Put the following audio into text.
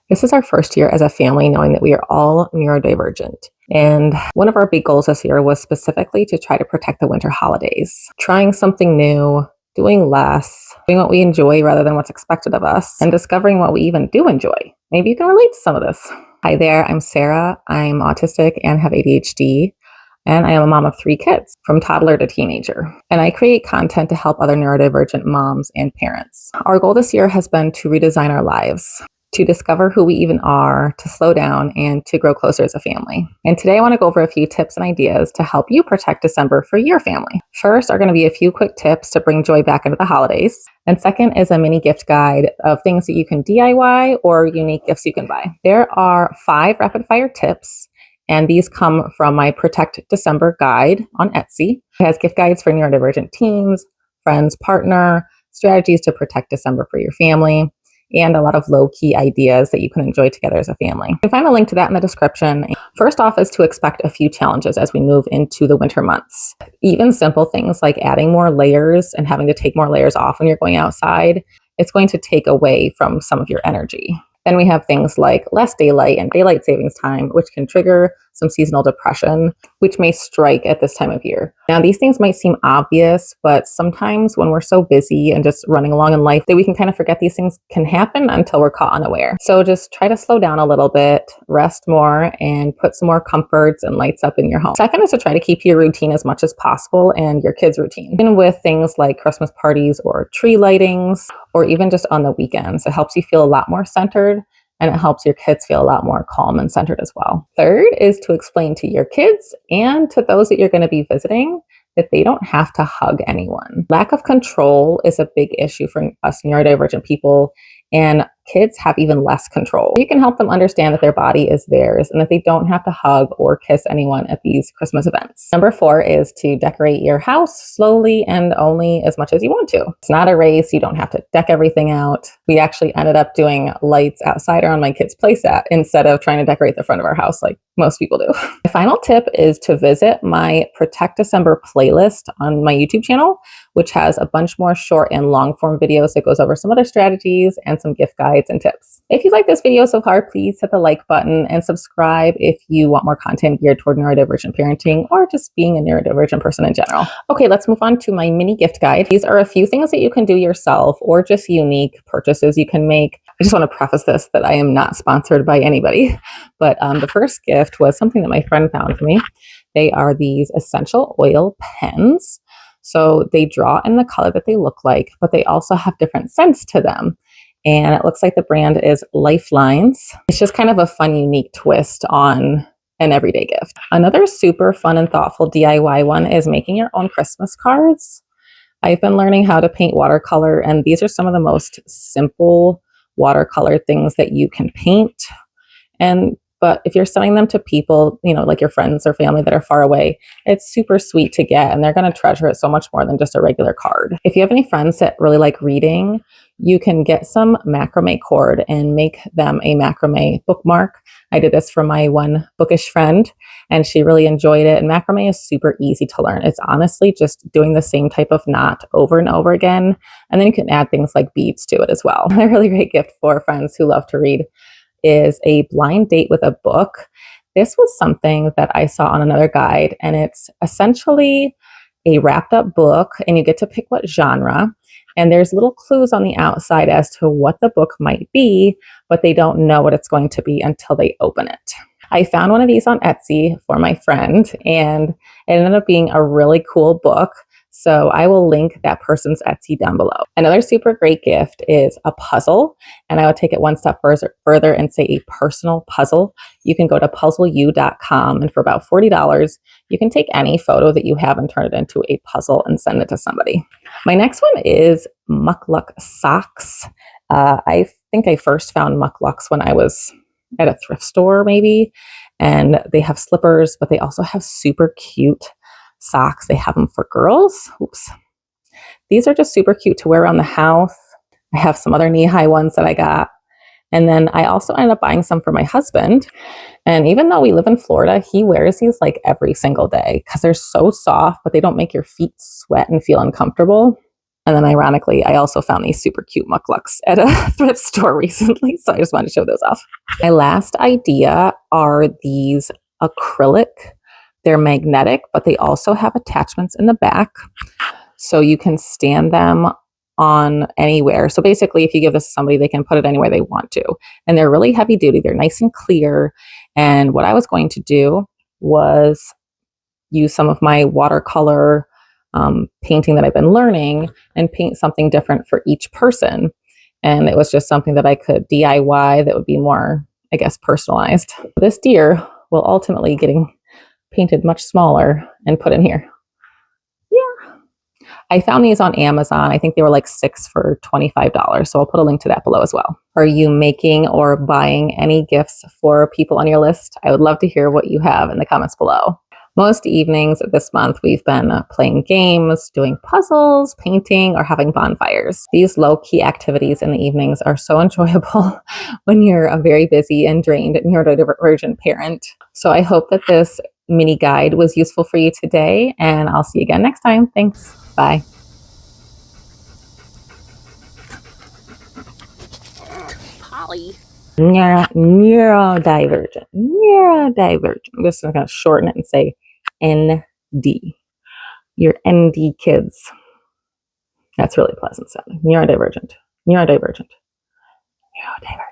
This is our first year as a family knowing that we are all neurodivergent. And one of our big goals this year was specifically to try to protect the winter holidays. Trying something new, doing less, doing what we enjoy rather than what's expected of us, and discovering what we even do enjoy. Maybe you can relate to some of this. Hi there, I'm Sarah. I'm autistic and have ADHD. And I am a mom of 3 kids, from toddler to teenager. And I create content to help other neurodivergent moms and parents. Our goal this year has been to redesign our lives, to discover who we even are, to slow down, and to grow closer as a family. And today I want to go over a few tips and ideas to help you protect December for your family. First are going to be a few quick tips to bring joy back into the holidays. And second is a mini gift guide of things that you can DIY or unique gifts you can buy. There are 5 rapid fire tips, and these come from my Protect December guide on Etsy. It has gift guides for neurodivergent teens, friends, partner, strategies to protect December for your family, and a lot of low-key ideas that you can enjoy together as a family. You can find a link to that in the description. First off is to expect a few challenges as we move into the winter months. Even simple things like adding more layers and having to take more layers off when you're going outside, it's going to take away from some of your energy. Then we have things like less daylight and daylight savings time, which can trigger some seasonal depression, which may strike at this time of year. Now, these things might seem obvious, but sometimes when we're so busy and just running along in life that we can kind of forget these things can happen until we're caught unaware. So just try to slow down a little bit, rest more, and put some more comforts and lights up in your home. Second is to try to keep your routine as much as possible and your kids' routine, even with things like Christmas parties or tree lightings, or even just on the weekends. It helps you feel a lot more centered, and it helps your kids feel a lot more calm and centered as well. Third is to explain to your kids and to those that you're going to be visiting that they don't have to hug anyone. Lack of control is a big issue for us neurodivergent people, and kids have even less control. You can help them understand that their body is theirs and that they don't have to hug or kiss anyone at these Christmas events. Number 4 is to decorate your house slowly and only as much as you want to. It's not a race. You don't have to deck everything out. We actually ended up doing lights outside or on my kids' playset instead of trying to decorate the front of our house like most people do. The final tip is to visit my Protect December playlist on my YouTube channel, which has a bunch more short and long form videos that goes over some other strategies and some gift guides and tips. If you like this video so far, please hit the like button and subscribe if you want more content geared toward neurodivergent parenting or just being a neurodivergent person in general. Okay, let's move on to my mini gift guide. These are a few things that you can do yourself or just unique purchases you can make. I just want to preface this that I am not sponsored by anybody, but the first gift was something that my friend found for me. They are these essential oil pens. So they draw in the color that they look like, but they also have different scents to them. And it looks like the brand is Lifelines. It's just kind of a fun, unique twist on an everyday gift. Another super fun and thoughtful DIY one is making your own Christmas cards. I've been learning how to paint watercolor, and these are some of the most simple watercolor things that you can paint. But if you're sending them to people, like your friends or family that are far away, it's super sweet to get, and they're going to treasure it so much more than just a regular card. If you have any friends that really like reading, you can get some macrame cord and make them a macrame bookmark. I did this for my one bookish friend, and she really enjoyed it. And macrame is super easy to learn. It's honestly just doing the same type of knot over and over again. And then you can add things like beads to it as well. A really great gift for friends who love to read is a blind date with a book. This was something that I saw on another guide, and it's essentially a wrapped up book, and you get to pick what genre. And there's little clues on the outside as to what the book might be, but they don't know what it's going to be until they open it. I found one of these on Etsy for my friend, and it ended up being a really cool book. So I will link that person's Etsy down below. Another super great gift is a puzzle. And I would take it one step further and say a personal puzzle. You can go to puzzleu.com, and for about $40, you can take any photo that you have and turn it into a puzzle and send it to somebody. My next one is Muckluck socks. I think I first found Mucklucks when I was at a thrift store maybe. And they have slippers, but they also have super cute socks. They have them for girls. Oops. These are just super cute to wear around the house. I have some other knee-high ones that I got. And then I also ended up buying some for my husband. And even though we live in Florida, he wears these like every single day because they're so soft, but they don't make your feet sweat and feel uncomfortable. And then ironically, I also found these super cute mucklucks at a thrift store recently. So I just wanted to show those off. My last idea are these acrylic. They're magnetic, but they also have attachments in the back. So you can stand them on anywhere. So basically, if you give this to somebody, they can put it anywhere they want to. And they're really heavy duty. They're nice and clear. And what I was going to do was use some of my watercolor painting that I've been learning and paint something different for each person. And it was just something that I could DIY that would be more, I guess, personalized. This deer will ultimately getting painted much smaller and put in here. Yeah. I found these on Amazon. I think they were like 6 for $25. So I'll put a link to that below as well. Are you making or buying any gifts for people on your list? I would love to hear what you have in the comments below. Most evenings this month, we've been playing games, doing puzzles, painting, or having bonfires. These low-key activities in the evenings are so enjoyable when you're a very busy and drained neurodivergent parent. So I hope that this mini guide was useful for you today, and I'll see you again next time. Thanks. Bye. Polly. Neurodivergent. Neurodivergent. I'm just going to shorten it and say ND. Your ND kids. That's really pleasant sounding. Neurodivergent. Neurodivergent. Neurodivergent.